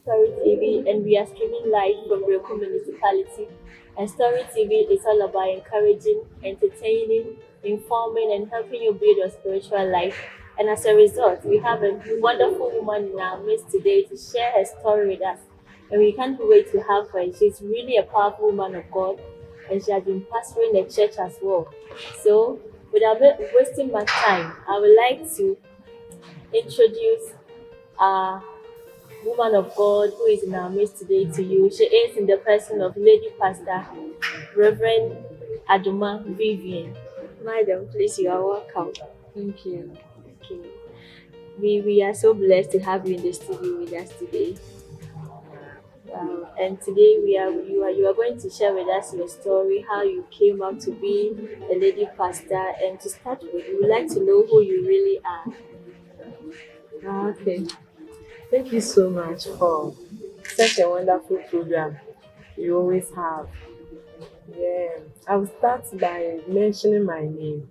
Story TV, and we are streaming live from Reku Municipality. And Story TV is all about encouraging, entertaining, informing, and helping you build your spiritual life. And as a result, we have a wonderful woman in our midst today to share her story with us. And we can't wait to have her. She's really a powerful woman of God, and she has been pastoring the church as well. So, without wasting much time, I would like to introduce our woman of God who is in our midst today to you. She is in the person of Lady Pastor Reverend Adomah Vivian. Madam, please, you are welcome. Thank you. Okay. We are so blessed to have you in the studio with us today. And today you are going to share with us your story, how you came up to be a lady pastor, and to start with, we would like to know who you really are. Okay. Thank you so much for such a wonderful program you always have. Yeah. I'll start by mentioning my name.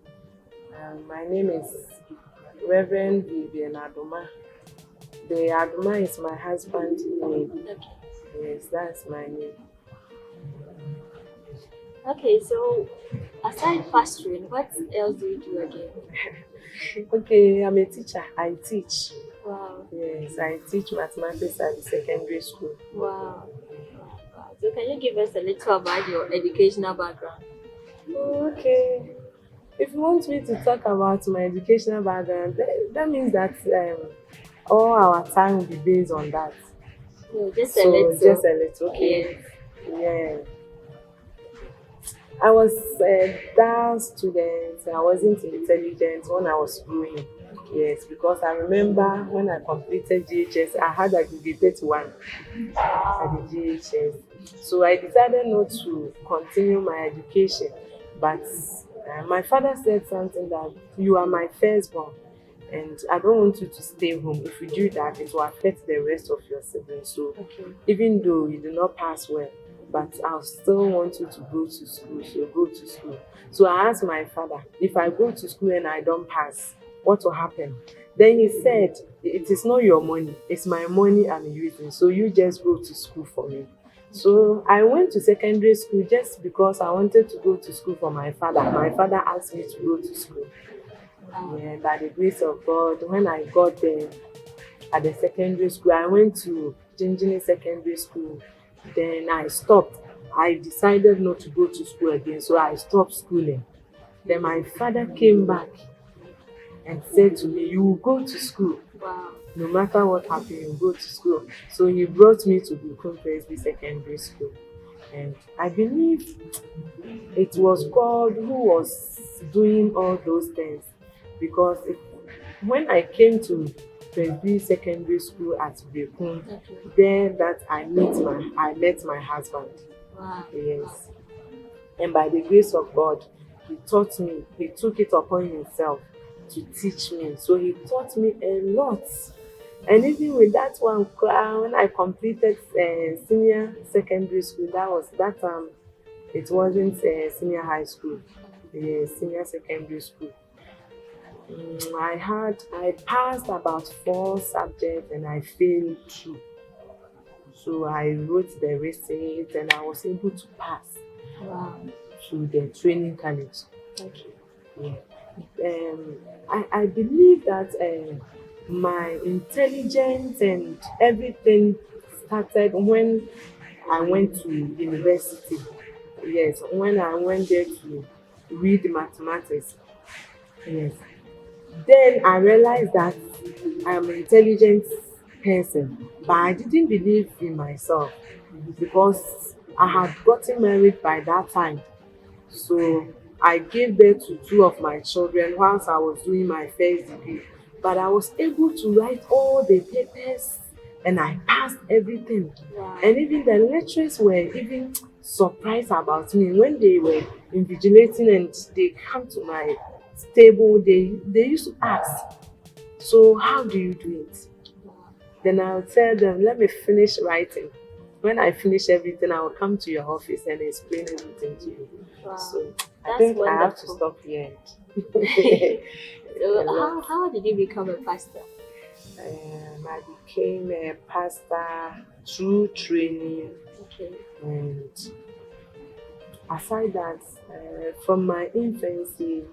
My name is Reverend Vivian Adomah. The Adomah is my husband's name. Okay. Yes, that's my name. Okay, so aside pastoring, what else do you do again? Okay, I'm a teacher. I teach. Wow, Yes, I teach mathematics at the secondary school. wow, wow. So can you give us a little about your educational background? Okay. If you want me to talk about my educational background, that means that all our time will be based on that. No, just a So little. just a little, okay. Yes. Yeah. I was a dull student. I wasn't intelligent when I was growing. Yes, because I remember when I completed GHS, I had aggregated one at the GHS. So I decided not to continue my education. But my father said something that you are my firstborn, and I don't want you to stay home. If you do that, it will affect the rest of your siblings. So Okay. even though you do not pass well, but I still want you to go to school. So go to school. So I asked my father, if I go to school and I don't pass, what will happen? Then he said, it is not your money, it's my money I'm using. So you just go to school for me. So I went to secondary school just because I wanted to go to school for my father. My father asked me to go to school. Yeah, by the grace of God, when I got there at the secondary school, I went to Jinjini Secondary School. Then I stopped. I decided not to go to school again, so I stopped schooling. Then my father came back and said to me, you will go to school. Wow. No matter what happened, you go to school. So he brought me to Bukum Presby Secondary School. And I believe it was God who was doing all those things. Because when I came to Presby Secondary School at Bukum, Okay. there that I met my husband. Wow. Yes. And by the grace of God, he taught me, he took it upon himself to teach me. So he taught me a lot. And even with that one, when I completed senior secondary school, it wasn't senior high school, senior secondary school. I passed about 4 subjects and I failed 2. So I wrote the receipt and I was able to pass Wow. to the training college. Okay. Yeah. I believe that my intelligence and everything started when I went to university. Yes, when I went there to read mathematics. Yes. Then I realized that I'm an intelligent person, but I didn't believe in myself because I had gotten married by that time. So I gave birth to 2 of my children whilst I was doing my first degree. But I was able to write all the papers and I passed everything. Wow. And even the lecturers were even surprised about me when they were invigilating and they come to my table. They used to ask, so how do you do it? Then I'll tell them, let me finish writing. When I finish everything, I will come to your office and explain everything to you. Wow. So I That's think I wonderful. have to stop here. So how did you become a pastor? I became a pastor through training, Okay. and aside that, from my infancy,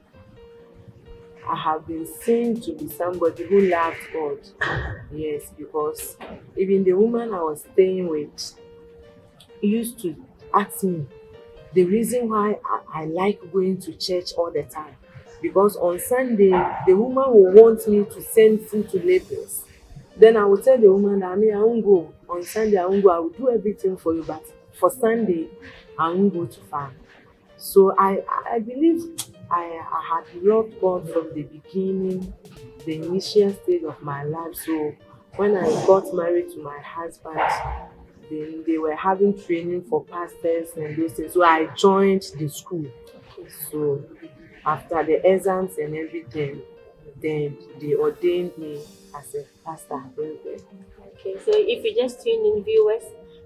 I have been seen to be somebody who loved God. Yes, because even the woman I was staying with used to ask me the reason why I like going to church all the time. Because on Sunday, the woman will want me to send food to laborers. Then I will tell the woman that I won't go. On Sunday, I won't go. I will do everything for you, but for Sunday, I won't go to farm. So I believe I had loved God from the beginning, the initial stage of my life. So when I got married to my husband, then they were having training for pastors and those things. So I joined the school. So after the exams and everything, then they ordained me as a pastor. Okay, so if you just tune in, viewers,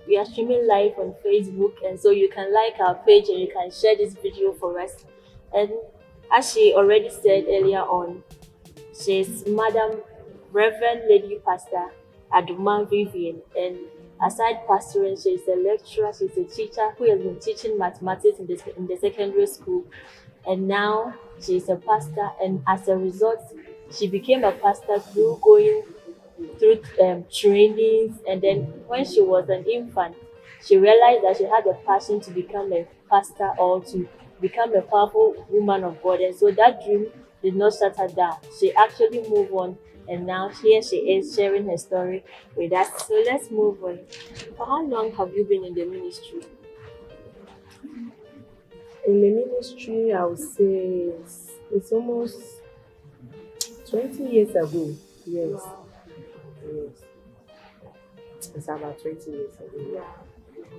we are streaming live on Facebook, and so you can like our page and you can share this video for us. And as she already said earlier on, she's Madam Reverend Lady Pastor Adomah Vivian, and aside pastoring, she's a lecturer, she's a teacher who has been teaching mathematics in the secondary school, and now she's a pastor. And as a result, she became a pastor through going through trainings, and then when she was an infant, she realized that she had a passion to become a pastor or to become a powerful woman of God, and so that dream did not shut her down. She actually moved on, and now here she is sharing her story with us. So let's move on. For how long have you been in the ministry? In the ministry, I would say it's almost 20 years ago. Yes. Wow. Yes. It's about 20 years ago. Yeah.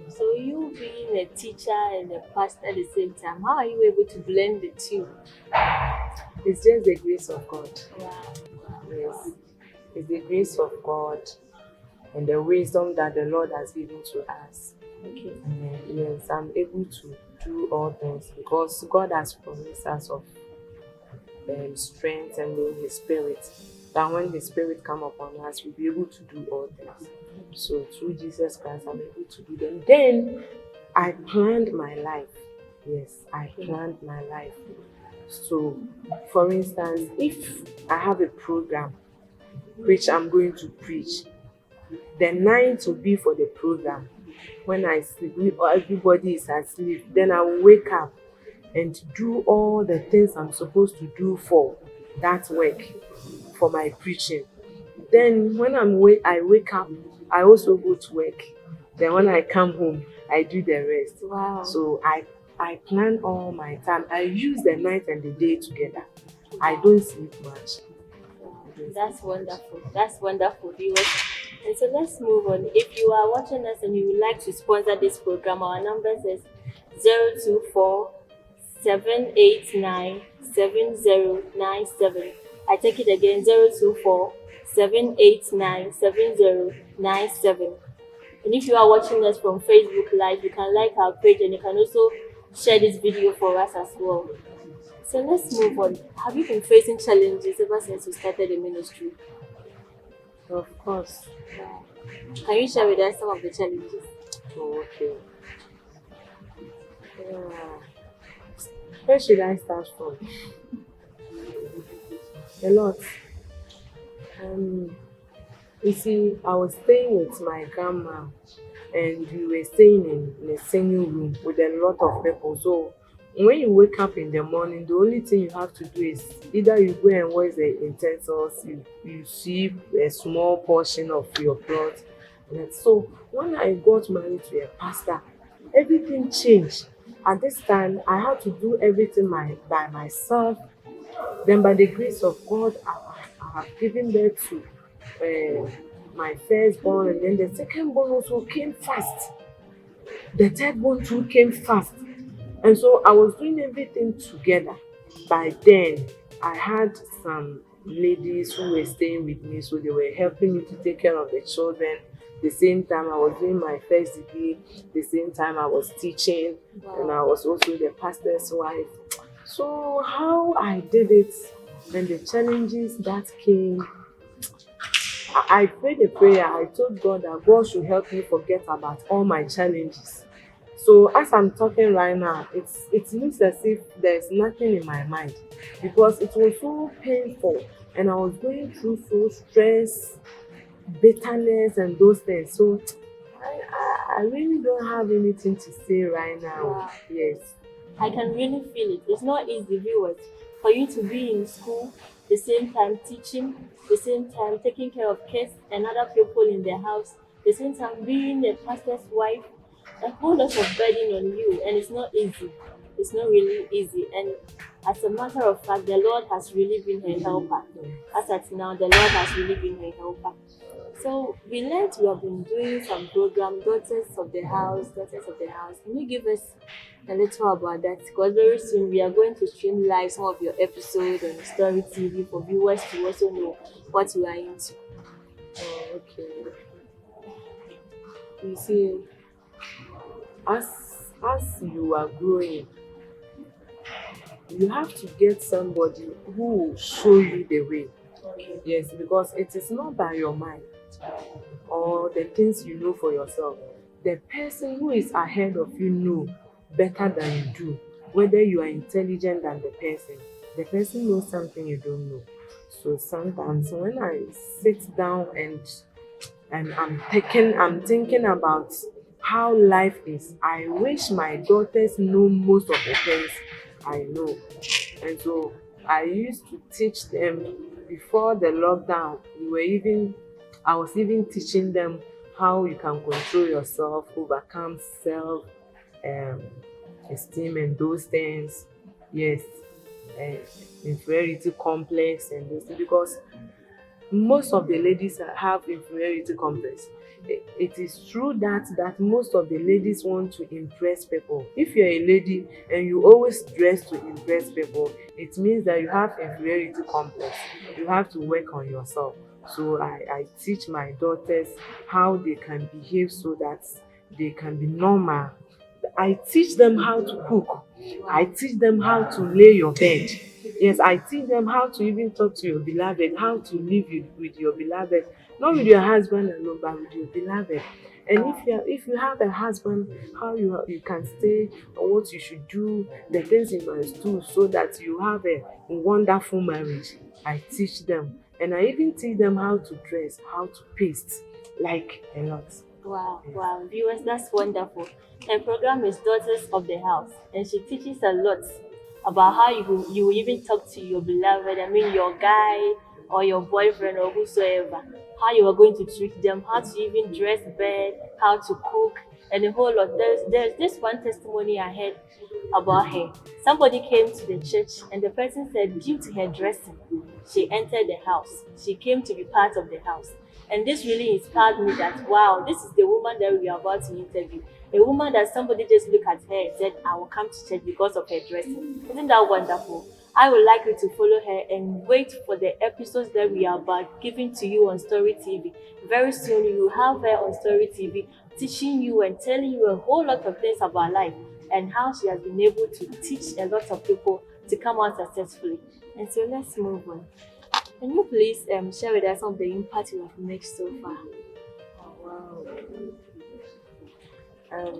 So you being a teacher and a pastor at the same time, how are you able to blend the two? It's just the grace of God. Wow. Yes. It's the grace of God and the wisdom that the Lord has given to us. Okay. Yes, I'm able to do all things because God has promised us of strength and in His Spirit. That when His Spirit come upon us, we'll be able to do all things. So through Jesus Christ, I'm able to do them. Then I planned my life. Yes, I planned my life. So, for instance, if I have a program which I'm going to preach, the night will be for the program. When I sleep, everybody is asleep. Then I will wake up and do all the things I'm supposed to do for that work, for my preaching. Then when I wake up, I also go to work. Then when I come home, I do the rest. Wow. So I plan all my time. I use the night and the day together. I don't sleep much. That's wonderful. That's wonderful, viewers. And so let's move on. If you are watching us and you would like to sponsor this program, our number is 024 789 7097. I take it again, 024 789 7097. And if you are watching us from Facebook Live, you can like our page and you can also share this video for us as well. So let's move on. Have you been facing challenges ever since you started the ministry? Of course. Can you share with us some of the challenges? Oh, okay. Yeah. Where should I start from? A lot. You see, I was staying with my grandma, and we were staying in a single room with a lot of people. So when you wake up in the morning, the only thing you have to do is either you go and wash the utensils, you sweep a small portion of your cloth. And so when I got married to a pastor, everything changed. At this time, I had to do everything by myself. Then by the grace of God, I have given birth to my firstborn, and then the secondborn also came fast. The thirdborn too came fast. And so I was doing everything together. By then, I had some ladies who were staying with me, so they were helping me to take care of the children. The same time I was doing my first degree, the same time I was teaching, and I was also the pastor's wife. So how I did it and the challenges that came, I prayed a prayer. I told God that God should help me forget about all my challenges. So as I'm talking right now, it looks as if there's nothing in my mind because it was so painful and I was going through so stress, bitterness and those things. So I really don't have anything to say right now. Wow. Yes. I can really feel it. It's not easy, viewers, for you to be in school, the same time teaching, the same time taking care of kids and other people in the house, the same time being a pastor's wife, a whole lot of burden on you, and it's not easy. It's not really easy. And as a matter of fact, the Lord has really been her helper. As at now, the Lord has really been her helper. So we learned we have been doing some program, Daughters of the House, Daughters of the House. Can you give us a little about that? Because very soon we are going to stream live some of your episodes on Story TV for viewers to also know what you are into. Oh, okay. You see, as you are growing, you have to get somebody who will show you the way. Okay. Yes, because it is not by your mind or the things you know for yourself. The person who is ahead of you know better than you do, whether you are intelligent than the person knows something you don't know. So sometimes when I sit down and I'm thinking about how life is, I wish my daughters know most of the things I know. And so I used to teach them before the lockdown. I was even teaching them how you can control yourself, overcome self esteem and those things. Yes, uh, inferiority complex and those things, because most of the ladies have inferiority complex. It is true that most of the ladies want to impress people. If you're a lady and you always dress to impress people, it means that you have inferiority complex. You have to work on yourself. So I teach my daughters how they can behave so that they can be normal. I teach them how to cook. I teach them how to lay your bed. Yes, I teach them how to even talk to your beloved, how to live with your beloved, not with your husband alone, but with your beloved. And if you have a husband, how you can stay, or what you should do, the things you must do, so that you have a wonderful marriage. I teach them, and I even teach them how to dress, how to paste, like a lot. Wow, wow, viewers, that's wonderful. Her program is Daughters of the House, and she teaches a lot about how you even talk to your beloved, I mean your guy or your boyfriend or whosoever, how you are going to treat them, how to even dress bed, how to cook, and a whole lot. There's this one testimony I heard about her. Somebody came to the church and the person said due to her dressing, she entered the house. She came to be part of the house. And this really inspired me that, wow, this is the woman that we are about to interview. A woman that somebody just looked at her and said, I will come to church because of her dressing. Isn't that wonderful? I would like you to follow her and wait for the episodes that we are about giving to you on Story TV. Very soon you will have her on Story TV teaching you and telling you a whole lot of things about life and how she has been able to teach a lot of people to come out successfully. And so let's move on. Can you please share with us some of the impact you have made so far? Wow.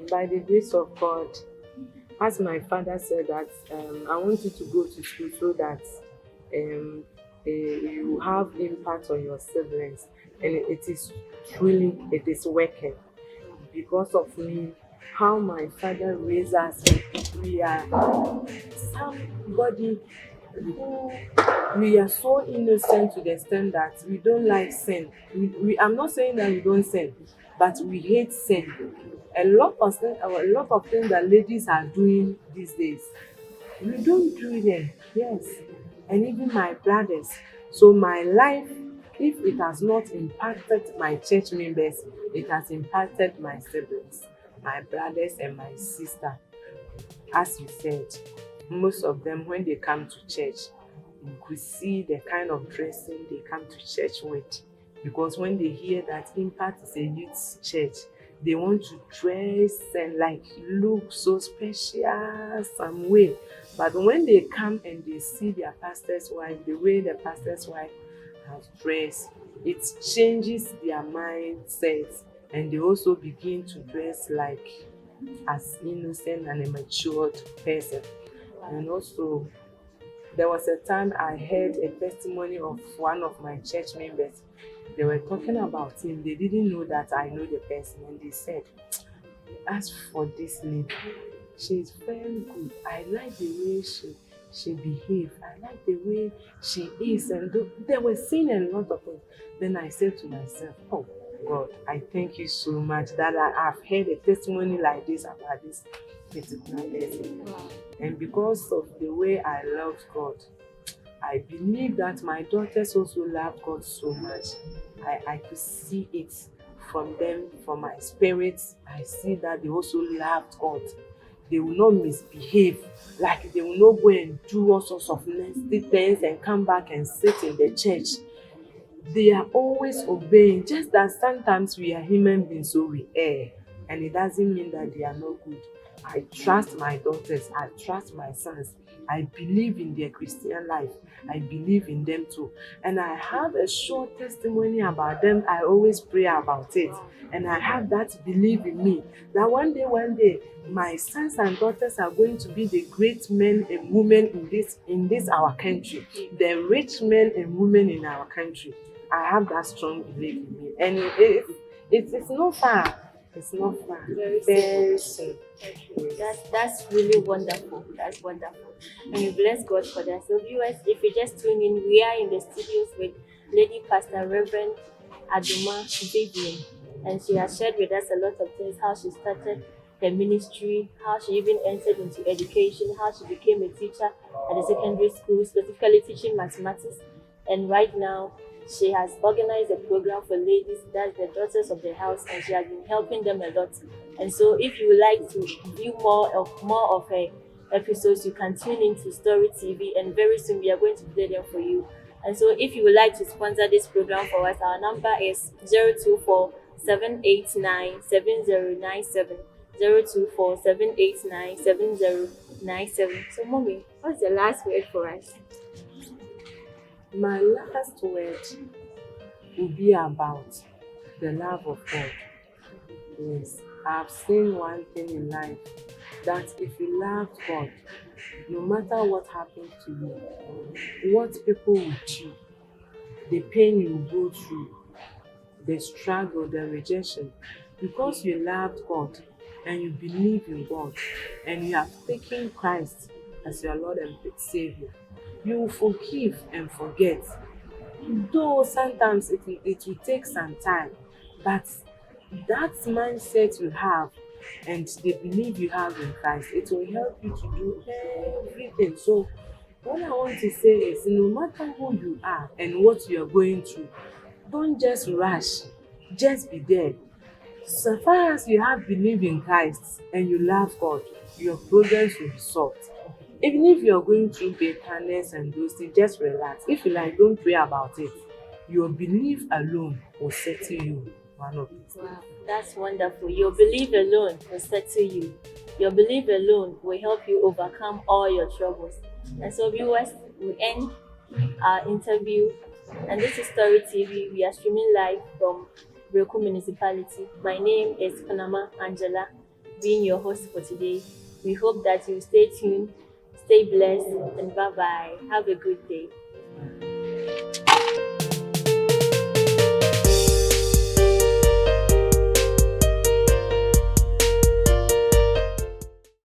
By the grace of God, as my father said that I want you to go to school so that you have impact on your siblings, and it is working. Because of me, how my father raised us, we are somebody who we are so innocent to the extent that we don't like sin. I'm not saying that we don't sin, but we hate sin. A lot of things that ladies are doing these days, we don't do them. Yes, and even my brothers. So my life, if it has not impacted my church members, it has impacted my siblings, my brothers and my sister. As you said, most of them, when they come to church, you could see the kind of dressing they come to church with. Because when they hear that Impact is a youth church, they want to dress and like look so special some way. But when they come and they see their pastor's wife, the way the pastor's wife has dressed, it changes their mindset, and they also begin to dress like as innocent and a matured person. And also, there was a time I heard a testimony of one of my church members. They were talking about him. They didn't know that I know the person, and they said, as for this lady, she's very good. I like the way she behaves. I like the way she is. And they were saying a lot of things. Then I said to myself, oh God, I thank you so much that I've heard a testimony like this about this particular person. And because of the way I love God, I believe that my daughters also love God so much. I could see it from them, from my spirit. I see that they also loved God. They will not misbehave, like they will not go and do all sorts of nasty things and come back and sit in the church. They are always obeying, just that sometimes we are human beings, so we err, and it doesn't mean that they are not good. I trust my daughters, I trust my sons. I believe in their Christian life. I believe in them too. And I have a short testimony about them. I always pray about it. And I have that belief in me that one day, my sons and daughters are going to be the great men and women in this our country, the rich men and women in our country. I have that strong belief in me. And it's not far. It's not far. Very soon. That's really wonderful. That's wonderful. And we bless God for that. So viewers, if you just tune in, we are in the studios with Lady Pastor Reverend Adomah Vivian. And she has shared with us a lot of things, how she started her ministry, how she even entered into education, how she became a teacher at the secondary school, specifically teaching mathematics. And right now, she has organized a program for ladies, that's the daughters of the house, and she has been helping them a lot. And so if you would like to view more of her episodes, you can tune into Story TV, and very soon we are going to play them for you. And so if you would like to sponsor this program for us, our number is 024 789 7097. 024 789 7097. So mommy, what's the last word for us? My last word will be about the love of God. Yes, I've seen one thing in life, that if you love God, no matter what happens to you, what people will do, the pain you go through, the struggle, the rejection, because you loved God and you believe in God and you have taken Christ as your Lord and Savior, you will forgive and forget. Though sometimes it will take some time, but that mindset you have and the belief you have in Christ, it will help you to do everything. So what I want to say is, no matter who you are and what you are going through, don't just rush, just be there. So far as you have belief in Christ and you love God, your problems will be solved. Even if you're going through bitterness and those things, just relax. If you like, don't pray about it. Your belief alone will settle you one of these. Wow, that's wonderful. Your belief alone will settle you. Your belief alone will help you overcome all your troubles. And so viewers, we end our interview. And this is Story TV. We are streaming live from Breku Municipality. My name is Panama Angela, being your host for today. We hope that you stay tuned, stay blessed, and bye-bye. Have a good day.